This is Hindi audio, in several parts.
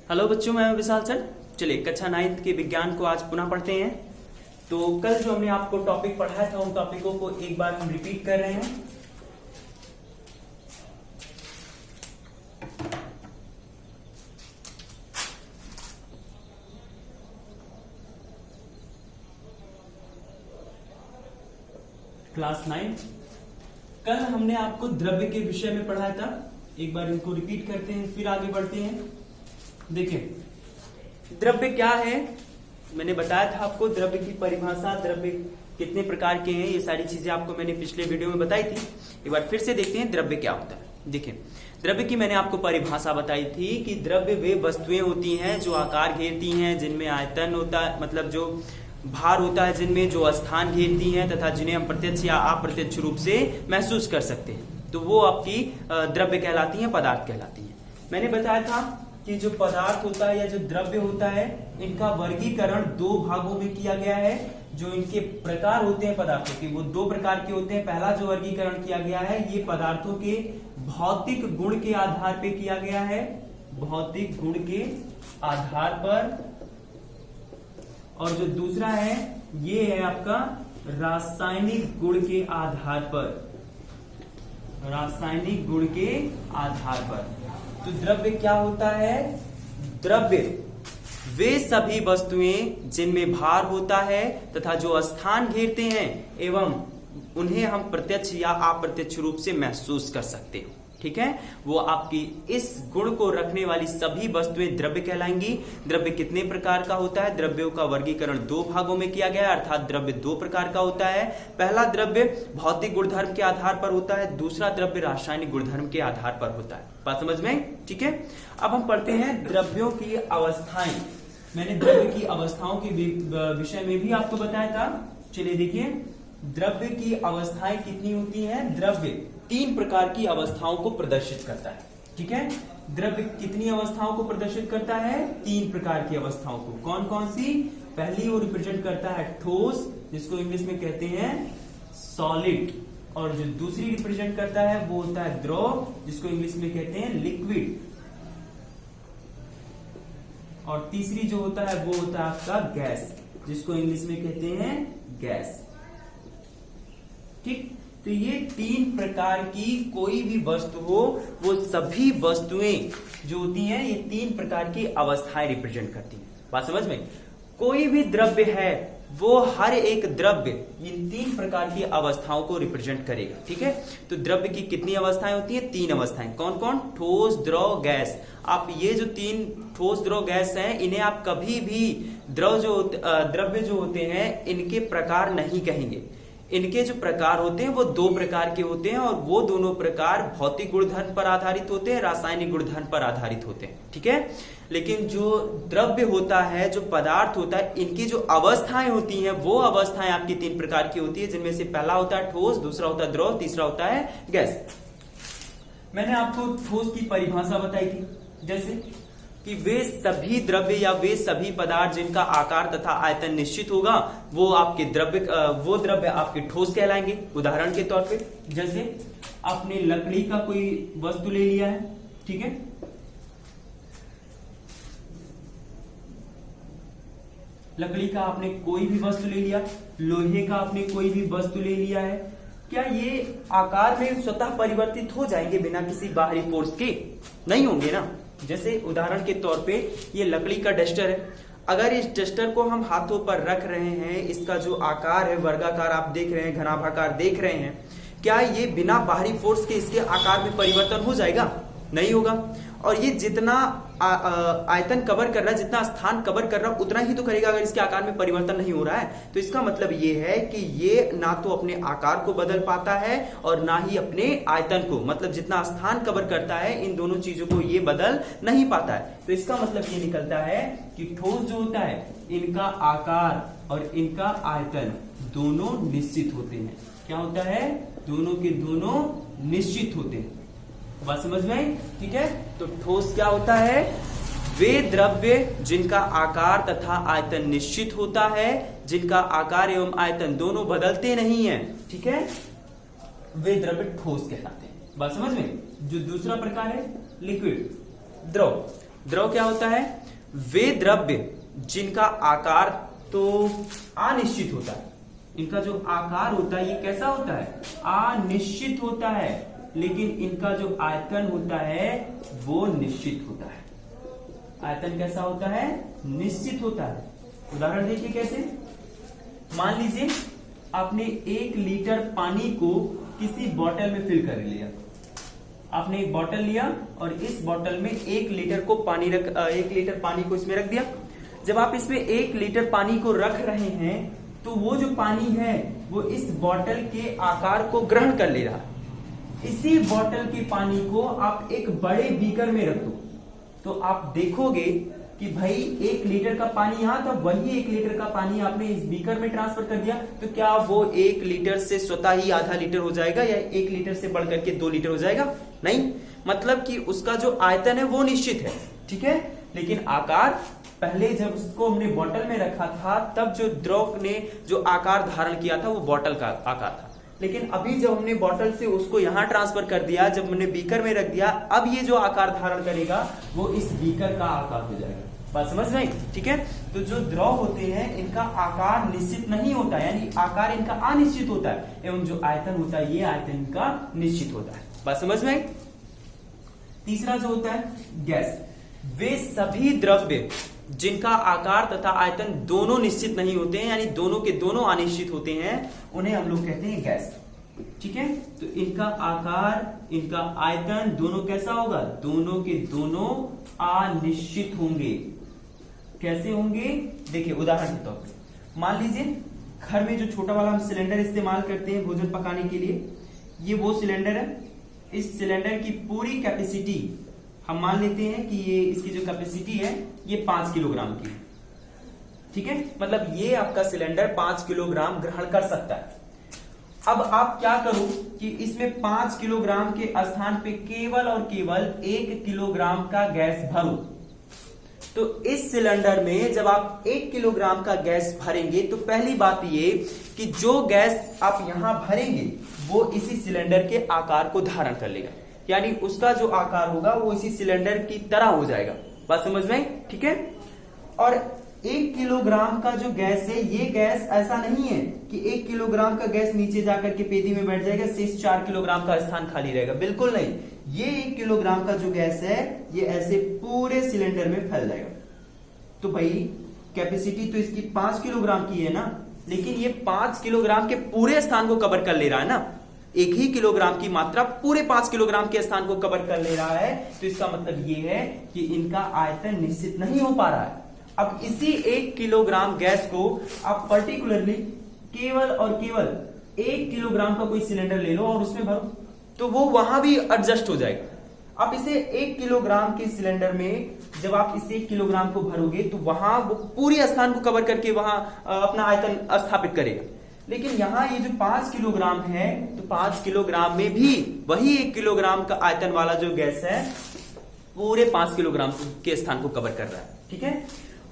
हेलो बच्चों, मैं विशाल सर। चलिए कक्षा 9th के विज्ञान को आज पुनः पढ़ते हैं। तो कल जो हमने आपको टॉपिक पढ़ाया था उन टॉपिकों को एक बार हम रिपीट कर रहे हैं। क्लास 9 कल हमने आपको द्रव्य के विषय में पढ़ाया था। एक बार इनको रिपीट करते हैं फिर आगे बढ़ते हैं। देखिए द्रव्य क्या है, मैंने बताया था आपको द्रव्य की परिभाषा, द्रव्य कितने प्रकार के हैं, ये सारी चीजें आपको मैंने पिछले वीडियो में बताई थी। एक बार फिर से देखते हैं द्रव्य क्या होता है। देखिए द्रव्य की मैंने आपको परिभाषा बताई थी कि द्रव्य वे वस्तुएं होती हैं जो आकार घेरती हैं, जिनमें आयतन होता है, मतलब जो भार होता है, जिनमें जो स्थान घेरती हैं तथा जिन्हें हम प्रत्यक्ष या अप्रत्यक्ष रूप से महसूस कर सकते हैं, तो वो आपकी द्रव्य कहलाती हैं, पदार्थ कहलाती हैं। मैंने बताया था कि जो पदार्थ होता है या जो द्रव्य होता है, इनका वर्गीकरण दो भागों में किया गया है। जो इनके प्रकार होते हैं पदार्थों के, वो दो प्रकार के होते हैं। पहला जो वर्गीकरण किया गया है ये पदार्थों के भौतिक गुण के आधार पे किया गया है, भौतिक गुण के आधार पर। और जो दूसरा है ये है आपका रासायनिक गुण के आधार पर, रासायनिक गुण के आधार पर। तो द्रव्य क्या होता है? द्रव्य वे सभी वस्तुएं जिनमें भार होता है तथा जो स्थान घेरते हैं एवं उन्हें हम प्रत्यक्ष या अप्रत्यक्ष रूप से महसूस कर सकते हैं। ठीक है, वो आपकी इस गुण को रखने वाली सभी वस्तुएं द्रव्य कहलाएंगी। द्रव्य कितने प्रकार का होता है? द्रव्यों का वर्गीकरण दो भागों में किया गया है, अर्थात द्रव्य दो प्रकार का होता है। पहला द्रव्य भौतिक गुणधर्म के आधार पर होता है, दूसरा द्रव्य रासायनिक गुणधर्म के आधार पर होता है। बात समझ में? ठीक है, अब हम पढ़ते हैं द्रव्यों की अवस्थाएं। मैंने द्रव्य की अवस्थाओं के विषय में भी आपको बताया था। चलिए देखिए द्रव्य की अवस्थाएं कितनी होती हैं। द्रव्य तीन प्रकार की अवस्थाओं को प्रदर्शित करता है। ठीक है, द्रव्य कितनी अवस्थाओं को प्रदर्शित करता है? तीन प्रकार की अवस्थाओं को। कौन कौन सी? पहली वो रिप्रेजेंट करता है ठोस, जिसको इंग्लिश में कहते हैं सॉलिड। और जो दूसरी रिप्रेजेंट करता है वो होता है द्रव, जिसको इंग्लिश में कहते हैं लिक्विड। और तीसरी जो होता है वो होता है आपका गैस, जिसको इंग्लिश में कहते हैं गैस। ठीक, तो ये तीन प्रकार की कोई भी वस्तु हो, वो सभी वस्तुएं जो होती हैं ये तीन प्रकार की अवस्थाएं रिप्रेजेंट करती हैं। बात समझ में? कोई भी द्रव्य है वो हर एक द्रव्य इन तीन प्रकार की अवस्थाओं को रिप्रेजेंट करेगा। ठीक है, तो द्रव्य की कितनी अवस्थाएं होती हैं? तीन अवस्थाएं। कौन कौन? ठोस, द्रव, गैस। आप ये जो तीन ठोस, द्रव, गैस हैं, इन्हें आप कभी भी द्रव्य जो होते हैं इनके प्रकार नहीं कहेंगे। इनके जो प्रकार होते हैं वो दो प्रकार के होते हैं, और वो दोनों प्रकार भौतिक गुणधर्म पर आधारित होते हैं, रासायनिक गुणधर्म पर आधारित होते हैं। ठीक है, लेकिन जो द्रव्य होता है, जो पदार्थ होता है, इनकी जो अवस्थाएं होती हैं वो अवस्थाएं आपकी तीन प्रकार की होती है, जिनमें से पहला होता है ठोस, दूसरा होता है द्रव, तीसरा होता है गैस। मैंने आपको ठोस की परिभाषा बताई थी, जैसे कि वे सभी द्रव्य या वे सभी पदार्थ जिनका आकार तथा आयतन निश्चित होगा वो आपके द्रव्य आपके ठोस कहलाएंगे। उदाहरण के तौर पे जैसे आपने लकड़ी का कोई वस्तु ले लिया है, ठीक है, लकड़ी का आपने कोई भी वस्तु ले लिया, लोहे का आपने कोई भी वस्तु ले लिया है, क्या ये आकार में स्वतः परिवर्तित हो जाएंगे बिना किसी बाहरी फोर्स के? नहीं होंगे ना। जैसे उदाहरण के तौर पे ये लकड़ी का डस्टर है, अगर इस डस्टर को हम हाथों पर रख रहे हैं, इसका जो आकार है वर्गाकार आप देख रहे हैं, घनाभाकार देख रहे हैं, क्या ये बिना बाहरी फोर्स के इसके आकार में परिवर्तन हो जाएगा? नहीं होगा। और ये जितना आयतन कवर कर रहा है, जितना स्थान कवर कर रहा है, उतना ही तो करेगा अगर इसके आकार में परिवर्तन नहीं हो रहा है। तो इसका मतलब ये है कि ये ना तो अपने आकार को बदल पाता है और ना ही अपने आयतन को, मतलब जितना स्थान कवर करता है, इन दोनों चीजों को ये बदल नहीं पाता है। तो इसका मतलब ये निकलता है कि ठोस जो होता है इनका आकार और इनका आयतन दोनों निश्चित होते हैं। क्या होता है? दोनों के दोनों निश्चित होते हैं। बात समझ में आई? ठीक है, तो ठोस क्या होता है? वे द्रव्य जिनका आकार तथा आयतन निश्चित होता है, जिनका आकार एवं आयतन दोनों बदलते नहीं है, ठीक है, वे द्रव्य ठोस कहलाते हैं। बात समझ में? जो दूसरा प्रकार है लिक्विड, द्रव। द्रव क्या होता है? वे द्रव्य जिनका आकार तो अनिश्चित होता है, इनका जो आकार होता है ये कैसा होता है? अनिश्चित होता है, लेकिन इनका जो आयतन होता है वो निश्चित होता है। आयतन कैसा होता है? निश्चित होता है। उदाहरण देखिए कैसे। मान लीजिए आपने 1 लीटर पानी को किसी बोतल में फिल कर लिया। आपने एक बोतल लिया और इस बोतल में 1 लीटर पानी को इसमें रख दिया। जब आप इसमें 1 लीटर पानी को रख रहे हैं तो वो जो पानी है वो इस बोतल के आकार को ग्रहण कर ले रहा है। इसी बोतल के पानी को आप एक बड़े बीकर में रख दो तो आप देखोगे कि भाई 1 लीटर का पानी यहां था, वही 1 लीटर का पानी आपने इस बीकर में ट्रांसफर कर दिया, तो क्या वो 1 लीटर से स्वतः ही आधा लीटर हो जाएगा या 1 लीटर से बढ़ करके 2 लीटर हो जाएगा? नहीं, मतलब कि उसका जो आयतन है वो निश्चित है, ठीक है। लेकिन आकार, पहले जब उसको हमने बोतल में रखा था तब जो द्रव ने जो आकार धारण किया था वो बोतल का आकार था, लेकिन अभी जब हमने बोतल से उसको यहां ट्रांसफर कर दिया, जब हमने बीकर में रख दिया, अब ये जो आकार धारण करेगा वो इस बीकर का आकार हो जाएगा। बात समझ में? ठीक है। तो जो द्रव होते हैं इनका आकार निश्चित नहीं होता, यानी आकार इनका अनिश्चित होता है, एवं जो आयतन होता है ये आयतन इनका निश्चित होता है। बात समझ में? तीसरा जो होता है गैस। वे सभी द्रव्य जिनका आकार तथा आयतन दोनों निश्चित नहीं होते हैं, यानी दोनों के दोनों अनिश्चित होते हैं, उन्हें हम लोग कहते हैं गैस। ठीक है। तो इनका आकार, इनका आयतन दोनों कैसा होगा? दोनों के दोनों अनिश्चित होंगे। कैसे होंगे? देखिए उदाहरण के तौर पर मान लीजिए घर में जो छोटा वाला हम सिलेंडर इस्तेमाल करते हैं भोजन पकाने के लिए, ये वो सिलेंडर है। इस सिलेंडर की पूरी कैपेसिटी हम मान लेते हैं कि ये इसकी जो कैपेसिटी है ये 5 किलोग्राम की, ठीक है। मतलब ये आपका सिलेंडर 5 किलोग्राम ग्रहण कर सकता है। अब आप क्या करो कि इसमें 5 किलोग्राम के स्थान पे केवल और केवल 1 किलोग्राम का गैस भरो। तो इस सिलेंडर में जब आप 1 किलोग्राम का गैस भरेंगे तो पहली बात ये कि जो गैस आप यहां भरेंगे वो इसी सिलेंडर के आकार को धारण कर लेगा, यानी उसका जो आकार होगा वो इसी सिलेंडर की तरह हो जाएगा। बात समझ में? ठीक है। और 1 किलोग्राम का जो गैस है, ये गैस ऐसा नहीं है कि 1 किलोग्राम का गैस नीचे जाकर के पेटी में बैठ जाएगा, शेष 4 किलोग्राम का स्थान खाली रहेगा। बिल्कुल नहीं, ये 1 किलोग्राम का जो गैस है ये ऐसे पूरे सिलेंडर में फैल जाएगा। तो भाई कैपेसिटी तो इसकी 5 किलोग्राम की है ना, लेकिन ये 5 किलोग्राम के पूरे स्थान को कवर कर ले रहा है ना। 1 ही किलोग्राम की मात्रा पूरे 5 किलोग्राम के स्थान को कवर कर ले रहा है, तो इसका मतलब ये है कि इनका आयतन निश्चित नहीं हो पा रहा है। अब इसी 1 किलोग्राम गैस को आप पर्टिकुलरली केवल और केवल 1 किलोग्राम का कोई सिलेंडर ले लो और उसमें भरो, तो वो वहां भी एडजस्ट हो जाएगा। आप इसे 1 किलोग्राम के सिलेंडर में जब आप इसे 1 किलोग्राम को भरोगे तो वहां वो पूरे स्थान को कवर करके वहां अपना आयतन स्थापित करेगा। लेकिन यहां ये जो 5 किलोग्राम है, तो 5 किलोग्राम में भी वही 1 किलोग्राम का आयतन वाला जो गैस है पूरे 5 किलोग्राम के स्थान को कवर कर रहा है। ठीक है।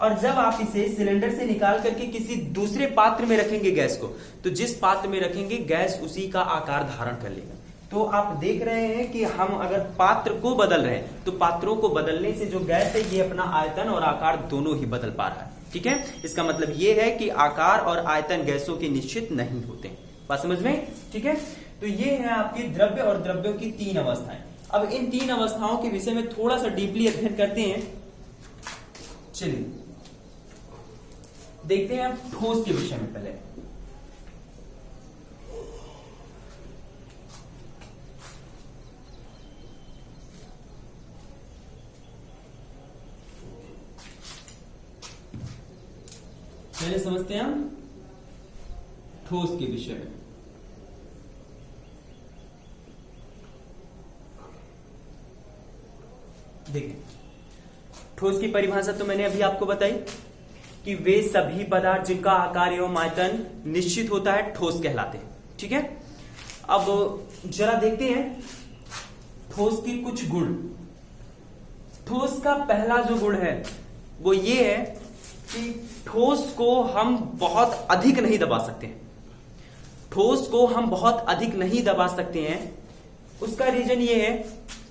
और जब आप इसे सिलेंडर से निकाल करके किसी दूसरे पात्र में रखेंगे गैस को, तो जिस पात्र में रखेंगे गैस उसी का आकार धारण कर लेगा। तो आप देख रहे हैं कि हम अगर पात्र को बदल रहे हैं तो पात्रों को बदलने से जो गैस है ये अपना आयतन और आकार दोनों ही बदल पा रहा है। ठीक है। इसका मतलब ये है कि आकार और आयतन गैसों के निश्चित नहीं होते। बात समझ में? ठीक है। तो ये है आपकी द्रव्य और द्रव्यों की 3 अवस्थाएं। अब इन 3 अवस्थाओं के विषय में थोड़ा सा डीपली अध्ययन करते हैं। चलिए देखते हैं ठोस के विषय में। पहले समझते हैं हम ठोस के विषय में। देखिए ठोस की परिभाषा तो मैंने अभी आपको बताई कि वे सभी पदार्थ जिनका आकार एवं आयतन निश्चित होता है ठोस कहलाते हैं। ठीक है। अब जरा देखते हैं ठोस की कुछ गुण। ठोस का पहला जो गुण है वो ये है कि ठोस को हम बहुत अधिक नहीं दबा सकते हैं। ठोस को हम बहुत अधिक नहीं दबा सकते हैं। उसका रीजन ये है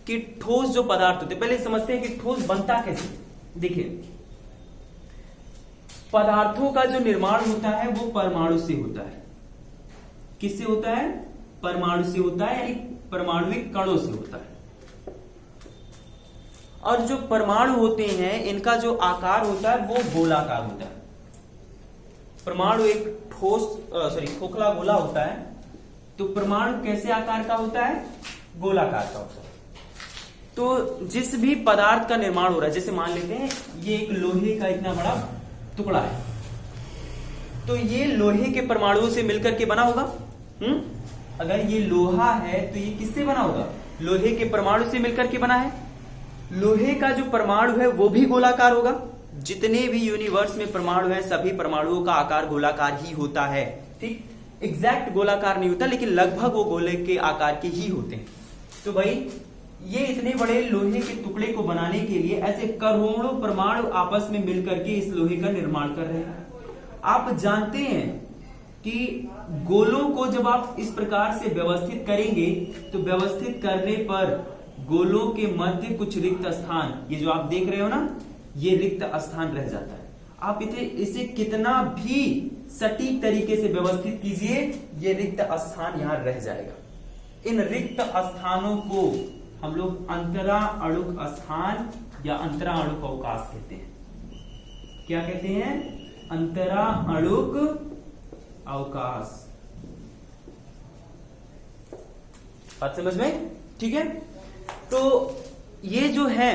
कि ठोस जो पदार्थ होते हैं, पहले समझते हैं कि ठोस बनता कैसे। देखिए, पदार्थों का जो निर्माण होता है वो परमाणु से होता है। किससे होता है? परमाणु से होता है, यानी परमाणुविक कणों से होता है। और जो परमाणु होते हैं इनका जो आकार होता है वो गोलाकार होता है। परमाणु एक खोखला गोला होता है, तो परमाणु कैसे आकार का होता है? गोलाकार का होता है। तो जिस भी पदार्थ का निर्माण हो रहा है, जैसे मान लेते हैं ये एक लोहे का इतना बड़ा टुकड़ा है, तो ये लोहे के परमाणुओं से मिलकर के बना होगा। अगर ये लोहा है तो ये किससे बना होगा? लोहे के परमाणु से मिलकर के बना है। लोहे का जो परमाणु है वो भी गोलाकार होगा। जितने भी यूनिवर्स में परमाणु हैं सभी परमाणुओं का आकार गोलाकार ही होता है। ठीक, एग्जैक्ट गोलाकार नहीं होता, लेकिन लगभग वो गोले के आकार के ही होते हैं। तो भाई ये इतने बड़े लोहे के टुकड़े को बनाने के लिए ऐसे करोड़ों परमाणु आपस में मिलकर के इस लोहे का निर्माण कर रहे हैं। आप जानते हैं कि गोलों को जब आप इस प्रकार से व्यवस्थित करेंगे तो व्यवस्थित करने पर गोलों के मध्य कुछ रिक्त स्थान, ये जो आप देख रहे हो ना, ये रिक्त स्थान रह जाता है। आप इसे कितना भी सटीक तरीके से व्यवस्थित कीजिए, ये रिक्त स्थान यहां रह जाएगा। इन रिक्त स्थानों को हम लोग अंतरा अणुक स्थान या अंतरा अणुक अवकाश कहते हैं। क्या कहते हैं? अंतरा अणुक अवकाश। बात समझ में? ठीक है। तो ये जो है,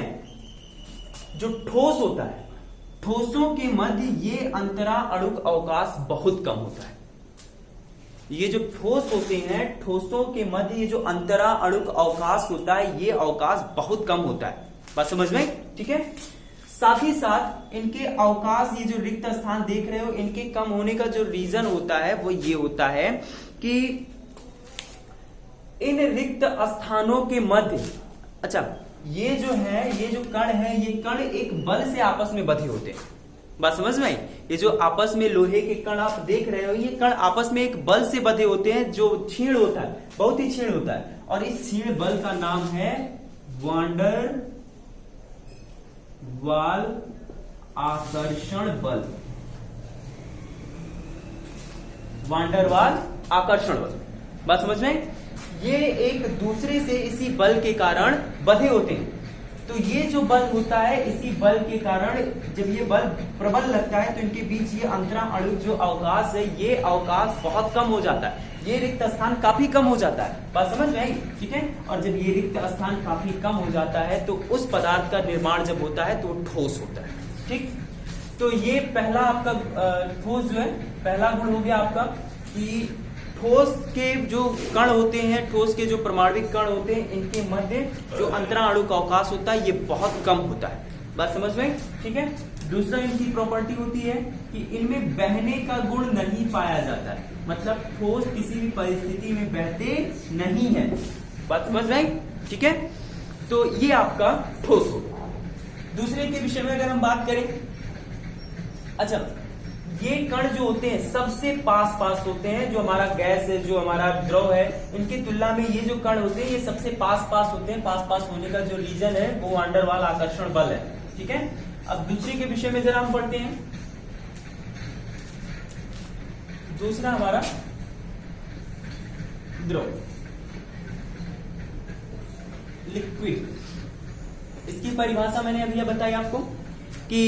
जो ठोस होता है, ठोसों के मध्य ये अंतरा अणुक अवकाश बहुत कम होता है। ये जो ठोस होते हैं, ठोसों के मध्य ये जो अंतरा अणुक अवकाश होता है, ये अवकाश बहुत कम होता है। बात समझ में? ठीक है। साथ ही साथ इनके अवकाश, ये जो रिक्त स्थान देख रहे हो, इनके कम होने का जो रीजन होता है वो ये होता है कि इन रिक्त स्थानों के मध्य, अच्छा, ये जो है, ये जो कण है, ये कण एक बल से आपस में बंधे होते हैं। बात समझ में आई? ये जो आपस में लोहे के कण आप देख रहे हो, ये कण आपस में एक बल से बंधे होते हैं जो क्षीण होता है, बहुत ही क्षीण होता है। और इस क्षीण बल का नाम है वांडर वाल आकर्षण बल। वांडरवाल आकर्षण बल। बात समझ में? ये एक दूसरे से इसी बल के कारण बंधे होते हैं। तो ये जो बल होता है, इसी बल के कारण जब ये बल प्रबल लगता है तो इनके बीच ये अंतरा अणुक जो अवकाश है, ये अवकाश बहुत कम हो जाता है। ये रिक्त स्थान काफी कम हो जाता है। बात समझ में आई? ठीक है। और जब ये रिक्त स्थान काफी कम हो जाता है तो उस पदार्थ का निर्माण जब होता है तो ठोस होता है। ठीक। तो ये पहला आपका ठोस जो है, पहला गुण हो गया आपका कि ठोस के जो कण होते हैं, ठोस के जो परमाणुविक कण होते हैं, इनके मध्य जो अंतरा अणुक अवकाश होता है ये बहुत कम होता है। बात समझ में? ठीक है। दूसरा इनकी प्रॉपर्टी होती है कि इनमें बहने का गुण नहीं पाया जाता है, मतलब ठोस किसी भी परिस्थिति में बहते नहीं है। बात समझ में आई? ठीक है। तो ये आपका ठोस होगा। दूसरे के विषय में अगर हम बात करें, अच्छा, ये कण जो होते हैं सबसे पास पास होते हैं, जो हमारा गैस है, जो हमारा द्रव है, इनकी तुलना में ये जो कण होते हैं ये सबसे पास पास होते हैं। पास पास होने का जो रीजन है वो वांडरवाल आकर्षण बल है। ठीक है। अब दूसरे के विषय में जरा हम पढ़ते हैं। दूसरा हमारा द्रव, लिक्विड। इसकी परिभाषा मैंने अभी बताई आपको कि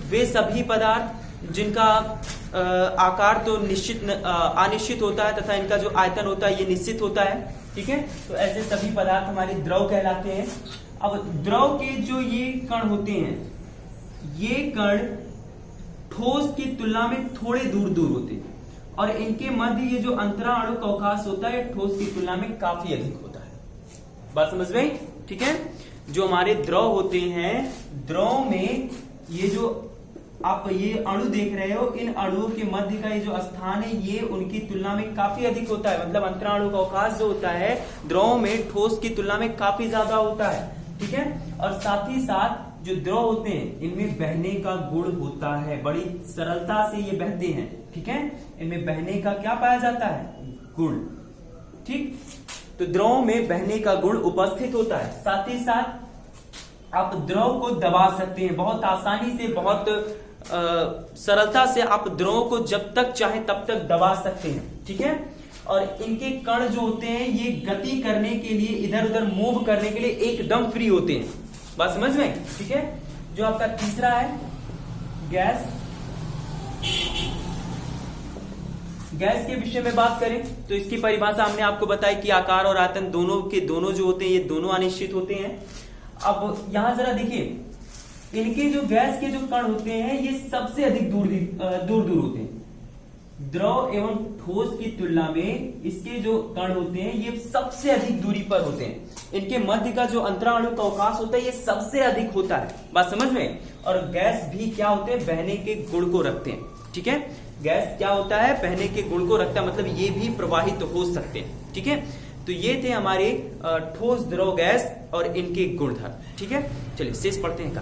वे सभी पदार्थ जिनका आकार तो निश्चित अनिश्चित होता है तथा इनका जो आयतन होता है ये निश्चित होता है। ठीक है। तो ऐसे सभी पदार्थ हमारे द्रव कहलाते हैं। अब द्रव के जो ये कण होते हैं, ये कण ठोस की तुलना में थोड़े दूर दूर होते हैं और इनके मध्य ये जो अंतरा अणुक अवकाश होता है ठोस की तुलना में काफी अधिक होता है। बात समझ में? ठीक है। जो हमारे द्रव होते हैं, द्रव में ये जो आप ये अणु देख रहे हो, इन अणुओं के मध्य का ये जो स्थान है ये उनकी तुलना में काफी अधिक होता है। मतलब अंतरा अणुक अवकाश जो होता है द्रव में ठोस की तुलना में काफी ज्यादा होता है। ठीक है। और साथ ही साथ जो द्रव होते हैं इनमें बहने का गुण होता है, बड़ी सरलता से ये बहते हैं। ठीक है। इनमें बहने का क्या पाया जाता है? गुण। ठीक। तो द्रव में बहने का गुण उपस्थित होता है। साथ ही साथ आप द्रव को दबा सकते हैं बहुत आसानी से, बहुत सरलता से आप द्रव को जब तक चाहे तब तक दबा सकते हैं, ठीक है। और इनके कण जो होते हैं ये गति करने के लिए, इधर उधर मूव करने के लिए एकदम फ्री होते हैं। बात समझ में, ठीक है। जो आपका तीसरा है गैस, गैस के विषय में बात करें तो इसकी परिभाषा हमने आपको बताई कि आकार और आयतन दोनों के दोनों जो होते हैं ये दोनों अनिश्चित होते हैं। अब यहां जरा देखिए, इनके जो गैस के जो कण होते हैं ये सबसे अधिक दूर दूर होते हैं। द्रव एवं ठोस की तुलना में इसके जो कण होते हैं ये सबसे अधिक दूरी पर होते हैं। इनके मध्य का जो अंतराणु का अवकाश होता है ये सबसे अधिक होता है। बात समझ में। और गैस भी क्या होते हैं, बहने के गुण को रखते हैं, ठीक है। गैस क्या होता है, बहने के गुण को रखता है, मतलब ये भी प्रवाहित हो सकते हैं, ठीक है। तो ये थे हमारे ठोस, द्रव, गैस और इनके गुणधर्म, ठीक है। चलिए शेष पढ़ते हैं का।